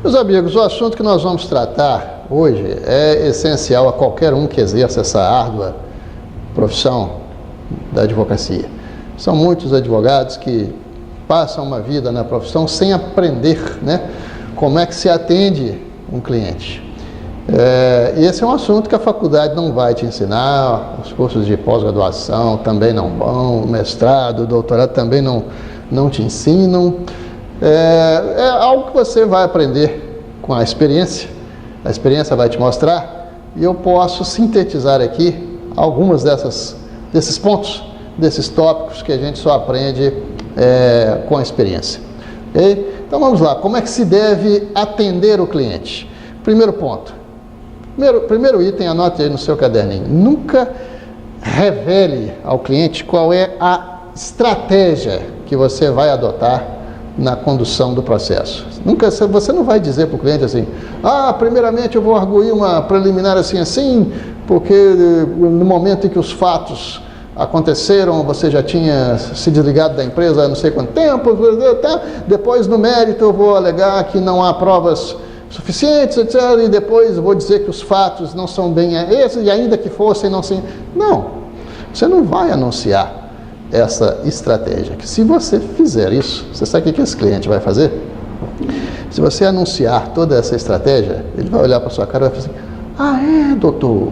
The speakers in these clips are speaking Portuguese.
Meus amigos, o assunto que nós vamos tratar hoje é essencial a qualquer um que exerça essa árdua profissão da advocacia. São muitos advogados que passam uma vida na profissão sem aprender, como é que se atende um cliente. E esse é um assunto que a faculdade não vai te ensinar, os cursos de pós-graduação também não vão, mestrado, doutorado também não te ensinam. É algo que você vai aprender com a experiência vai te mostrar, e eu posso sintetizar aqui algumas desses pontos, desses tópicos que a gente só aprende com a experiência. Okay? Então vamos lá, como é que se deve atender o cliente? Primeiro ponto, primeiro item, anote aí no seu caderninho, nunca revele ao cliente qual é a estratégia que você vai adotar na condução do processo. Você não vai dizer para o cliente assim, primeiramente eu vou arguir uma preliminar assim, porque no momento em que os fatos aconteceram, você já tinha se desligado da empresa há não sei quanto tempo, depois no mérito eu vou alegar que não há provas suficientes, etc., e depois eu vou dizer que os fatos não são bem esses, e ainda que fossem, não sim. Não, você não vai anunciar essa estratégia, que se você fizer isso, você sabe o que esse cliente vai fazer? Se você anunciar toda essa estratégia, ele vai olhar para sua cara e vai falar assim, doutor,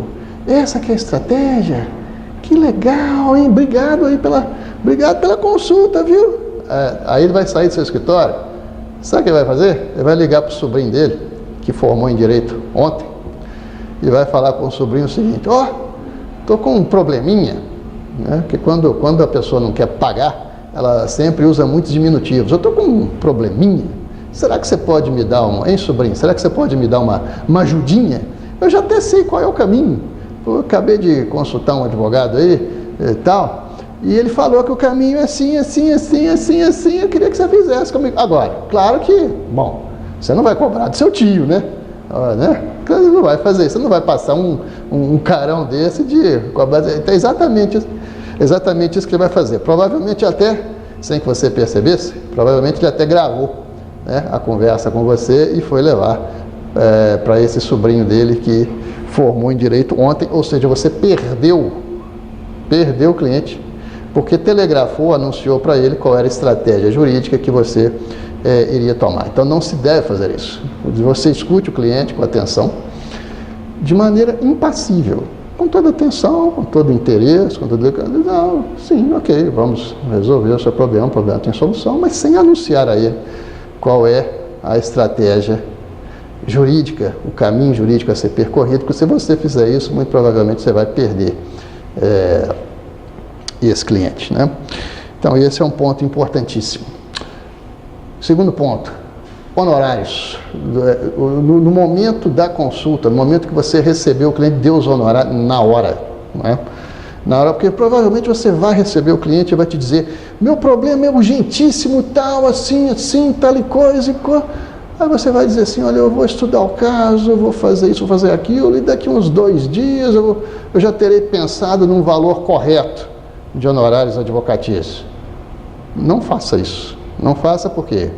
essa que é a estratégia? Que legal, hein? Obrigado pela consulta, viu? Aí ele vai sair do seu escritório, sabe o que ele vai fazer? Ele vai ligar para o sobrinho dele, que formou em Direito ontem, e vai falar com o sobrinho o seguinte, estou com um probleminha, que quando a pessoa não quer pagar, ela sempre usa muitos diminutivos. Eu estou com um probleminha, será que você pode me dar sobrinho, será que você pode me dar uma ajudinha? Eu já até sei qual é o caminho, eu acabei de consultar um advogado aí e tal, e ele falou que o caminho é assim, eu queria que você fizesse comigo. Agora, claro que, você não vai cobrar do seu tio, né? Você não vai fazer isso, você não vai passar um carão desse de cobrar. Então, exatamente isso que ele vai fazer. Provavelmente até, sem que você percebesse, provavelmente ele até gravou a conversa com você e foi levar para esse sobrinho dele que formou em Direito ontem, ou seja, você perdeu o cliente, porque telegrafou, anunciou para ele qual era a estratégia jurídica que você iria tomar. Então não se deve fazer isso. Você escute o cliente com atenção, de maneira impassível, com toda atenção, com todo interesse, com todo... Não, sim, ok, vamos resolver o seu problema, o problema tem solução, mas sem anunciar a ele qual é a estratégia jurídica, o caminho jurídico a ser percorrido, porque se você fizer isso, muito provavelmente você vai perder esse cliente, Então esse é um ponto importantíssimo. Segundo ponto, honorários. No momento da consulta, no momento que você recebeu o cliente, dê os honorários na hora. Na hora, porque provavelmente você vai receber o cliente e vai te dizer, meu problema é urgentíssimo, tal, assim, tal e coisa. Aí você vai dizer assim, olha, eu vou estudar o caso, eu vou fazer isso, vou fazer aquilo, e daqui uns 2 dias eu já terei pensado num valor correto de honorários advocatícios. Não faça isso. Não faça porque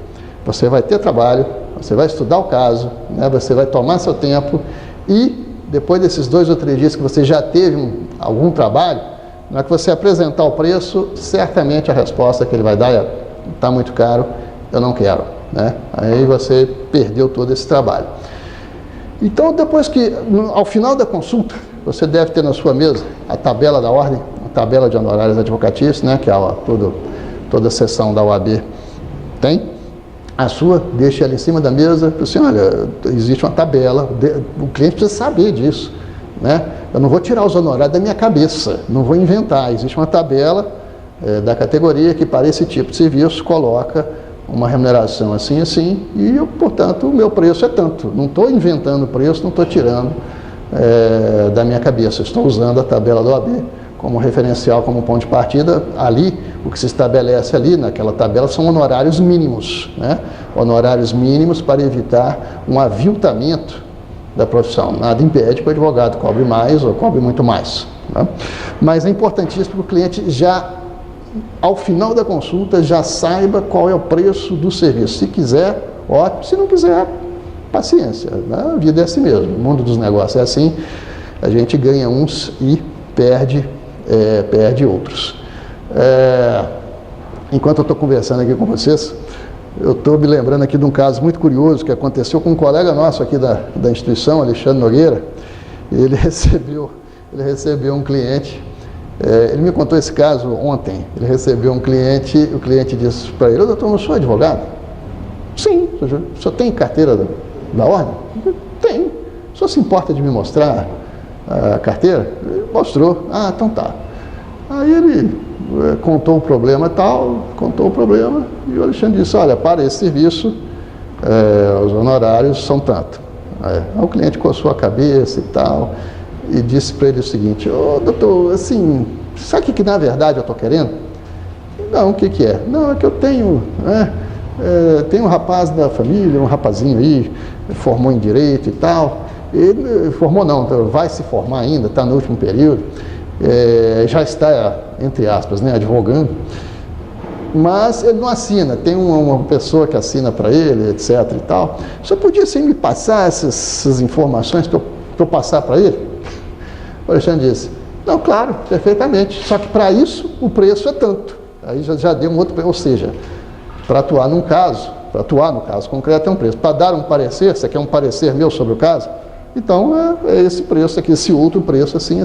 você vai ter trabalho, você vai estudar o caso, você vai tomar seu tempo e depois desses 2 ou 3 dias que você já teve algum trabalho, na hora que você apresentar o preço, certamente a resposta que ele vai dar é, está muito caro, eu não quero. Aí você perdeu todo esse trabalho. Então, depois que, ao final da consulta, você deve ter na sua mesa a tabela da ordem, a tabela de honorários advocatícios, que toda a sessão da OAB tem, a sua, deixe ela em cima da mesa, assim, olha, existe uma tabela, o cliente precisa saber disso, eu não vou tirar os honorários da minha cabeça, não vou inventar, existe uma tabela da categoria que para esse tipo de serviço coloca uma remuneração assim, e eu, portanto, o meu preço é tanto, não estou inventando preço, não estou tirando da minha cabeça, estou usando a tabela da OAB como referencial, como ponto de partida. Ali, o que se estabelece ali naquela tabela são honorários mínimos, honorários mínimos para evitar um aviltamento da profissão. Nada impede que o advogado cobre mais ou cobre muito mais. Mas é importantíssimo que o cliente já, ao final da consulta, já saiba qual é o preço do serviço. Se quiser, ótimo. Se não quiser, paciência, né? A vida é assim mesmo, o mundo dos negócios é assim, a gente ganha uns e perde outros. Enquanto eu estou conversando aqui com vocês, eu estou me lembrando aqui de um caso muito curioso que aconteceu com um colega nosso aqui da instituição, Alexandre Nogueira. Ele recebeu um cliente, ele me contou esse caso ontem. Ele recebeu um cliente, o cliente disse para ele: doutor, eu sou advogado? Sim. O senhor tem carteira da ordem? Tem. O senhor se importa de me mostrar a carteira? Ele mostrou. Ah, então tá. Aí ele contou o problema e o Alexandre disse: olha, para esse serviço os honorários são tanto. Aí o cliente coçou a cabeça e tal e disse para ele o seguinte: doutor, assim, sabe o que na verdade eu estou querendo? Não, o que é? Não, é que eu tenho tem um rapaz da família, um rapazinho aí, formou em Direito e tal. Ele formou não, vai se formar ainda, está no último período, já está, entre aspas, né, advogando, mas ele não assina, tem uma pessoa que assina para ele, etc. e tal. O senhor podia sim me passar essas informações para eu passar para ele? O Alexandre disse: não, claro, perfeitamente, só que para isso o preço é tanto. Aí já deu um outro preço, ou seja, para atuar no caso concreto é um preço. Para dar um parecer, você quer um parecer meu sobre o caso? Então é esse preço aqui, esse outro preço, assim.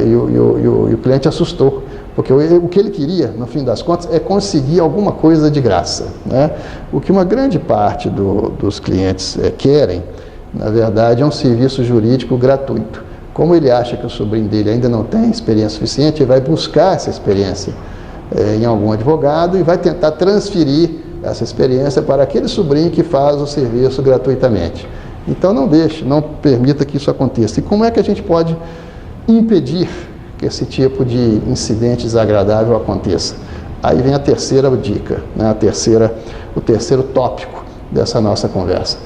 E o cliente assustou, porque o que ele queria, no fim das contas, é conseguir alguma coisa de graça, né? O que uma grande parte dos clientes querem, na verdade, é um serviço jurídico gratuito. Como ele acha que o sobrinho dele ainda não tem experiência suficiente, ele vai buscar essa experiência em algum advogado e vai tentar transferir essa experiência para aquele sobrinho que faz o serviço gratuitamente. Então não permita que isso aconteça. E como é que a gente pode impedir que esse tipo de incidente desagradável aconteça? Aí vem a terceira dica, né? O terceiro tópico dessa nossa conversa.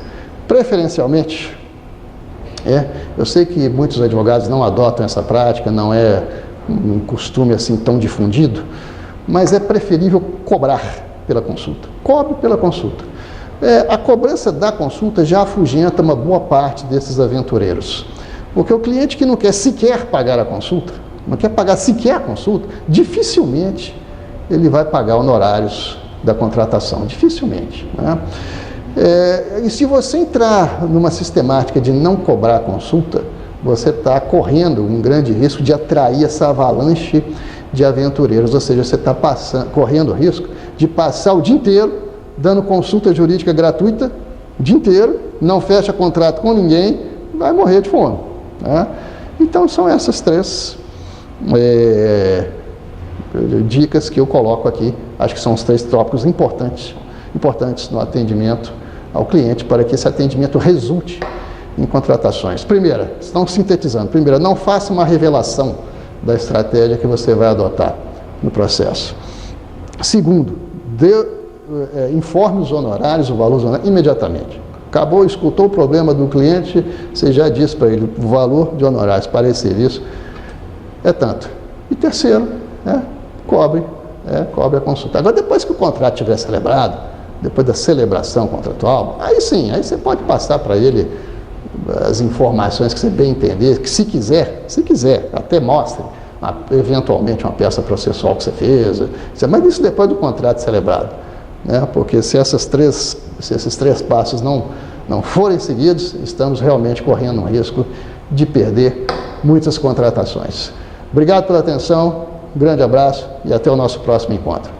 Preferencialmente, eu sei que muitos advogados não adotam essa prática, não é um costume assim tão difundido, mas é preferível cobrar pela consulta. Cobre pela consulta. A cobrança da consulta já afugenta uma boa parte desses aventureiros. Porque o cliente que não quer sequer pagar a consulta, não quer pagar sequer a consulta, dificilmente ele vai pagar honorários da contratação. Dificilmente, né? E se você entrar numa sistemática de não cobrar a consulta, você está correndo um grande risco de atrair essa avalanche de aventureiros, ou seja, você está correndo o risco de passar o dia inteiro dando consulta jurídica gratuita, o dia inteiro, não fecha contrato com ninguém, vai morrer de fome, né? Então são essas três dicas que eu coloco aqui. Acho que são os 3 tópicos importantes no atendimento ao cliente, para que esse atendimento resulte em contratações. Primeira, estão sintetizando. Primeira, não faça uma revelação da estratégia que você vai adotar no processo. Segundo, informe os honorários, o valor dos honorários imediatamente. Acabou, escutou o problema do cliente, você já disse para ele: o valor de honorários para esse serviço é tanto. E terceiro, cobre a consulta. Agora, depois que o contrato estiver celebrado, depois da celebração contratual, aí sim, aí você pode passar para ele as informações que você bem entender, que se quiser, até mostre eventualmente uma peça processual que você fez, mas isso depois do contrato celebrado, né? Porque se esses três passos não forem seguidos, estamos realmente correndo um risco de perder muitas contratações. Obrigado pela atenção, um grande abraço e até o nosso próximo encontro.